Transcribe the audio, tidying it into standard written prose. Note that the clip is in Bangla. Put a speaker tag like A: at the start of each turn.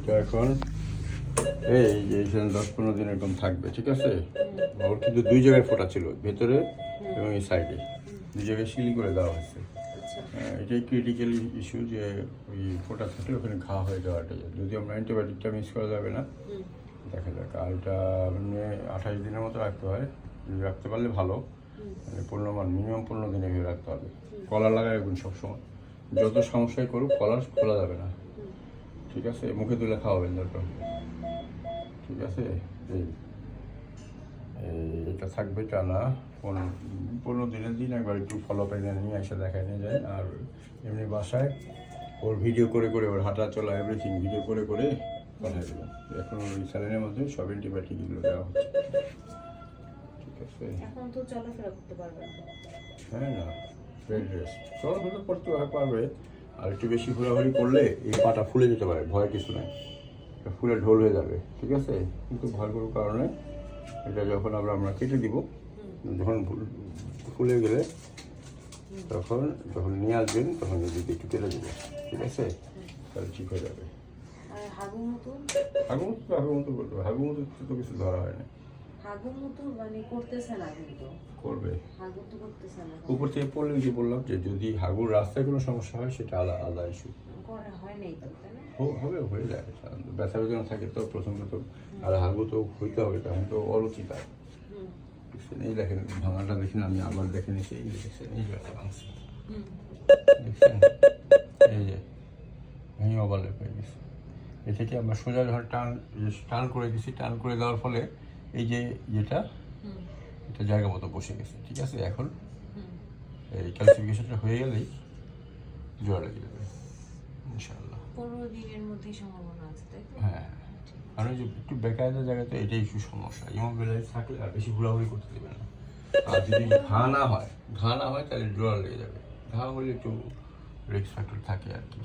A: এটা এখন এই যে এখানে 10-15 দিন এরকম থাকবে, ঠিক আছে? ওর কিন্তু 2 জায়গায় ফোঁটা ছিল, ভেতরে এবং এই সাইডে 2 জায়গায় সিলি করে দেওয়া হয়েছে। এটাই ক্রিটিক্যাল ইস্যু যে ওই ফোঁটা থাকলে ওখানে ঘা হয়ে যাওয়াটা, যদি আমরা অ্যান্টিবায়োটিকটা মিস করা যাবে না, দেখা যাক। আর এটা মানে 28 দিনের মতো রাখতে হয়, যদি রাখতে পারলে ভালো, মানে 15 মিনিমাম 15 দিনে ভেবে রাখতে হবে। কলার লাগাই রাখবেন সবসময়, যত সমস্যায় করুক কলার খোলা যাবে না, ঠিক আছে? মুখে তুলে খাওয়াবেন দরকার, ঠিক আছে? এটা থাকবে টানা 15 দিনের দিন একবার একটু ফলো আপ নিয়ে এসে দেখায় নিয়ে যায়। আর এমনি বাসায় ওর ভিডিও করে করে, ওর হাঁটা চলা এভরিথিং ভিডিও করে করে পাঠিয়ে দেবেন। এখন ওই স্যালাইনের মধ্যে সব অ্যান্টিবায়োটিকগুলো দেওয়া হচ্ছে, ঠিক আছে?
B: এখন তো চলাফেরা করতে পারবে না।
A: হ্যাঁ, না বেড রেস্ট, চলাফেরা করতে পারবে। আর একটু বেশি ঘোরাঘুরি করলে এই পাটা ফুলে যেতে পারে, ভয় কিছু নাই, ফুলে ঢোল হয়ে যাবে, ঠিক আছে? কিন্তু ভয় করার কারণে এটা যখন আমরা কেটে দিব, যখন ফুলে গেলে যখন নিয়ে আসবেন তখন যদি একটু কেটে দেবে, ঠিক আছে? তাহলে ঠিক হয়ে যাবে।
B: হাগু মতো
A: করতে হবে, হাগু মতো তো কিছু ধরা হয় না।
B: হাগু মতো মানে করতেছে না, কিন্তু
A: করবে।
B: হাগু তো করতেছে না।
A: উপর থেকে পড়লে যে বললাম যে যদি হাগুর রাস্তায় কোনো সমস্যা হয় সেটা আলাদা ইস্যু।
B: করা হয় নাই তো, তাই না?
A: হয়ে যায়, ব্যথা বেদনা থাকে তো প্রথম। আর হাগু তো হইতে হবে, তখন তো অরুচিতা। এই দেখেন ভাঙাটা দেখেন, আমি আবার দেখে নিচ্ছি, এই দেখেছেন এই ব্যথা ভাঙছে, দেখছেন? এই যে ভেঙে ওভারলেপ হয়ে গেছে। এ থেকে আমরা সোজা যখন টান করে দিচ্ছি, টান করে দেওয়ার ফলে এই যে এটা জায়গা মতো বসে গেছে, ঠিক আছে? এখন এই ক্যালসিফিকেশনটা হয়ে গেলেই জোড়া লেগে যাবে ইনশাআল্লাহ।
B: 15 দিনের মধ্যেই সম্ভাবনা আছে, তাই তো?
A: হ্যাঁ, কারণ যে একটু বেকায়দা জায়গাতে এটাই একটু সমস্যা। ইমোবিলাইজ থাকলে আর বেশি ঘোরাঘুরি করতে দেবে না। আর যদি ঘা না হয় তাহলে জোড়া লেগে যাবে। ঘা হলে একটু রিস্ক ফ্যাক্টর থাকে আর কি।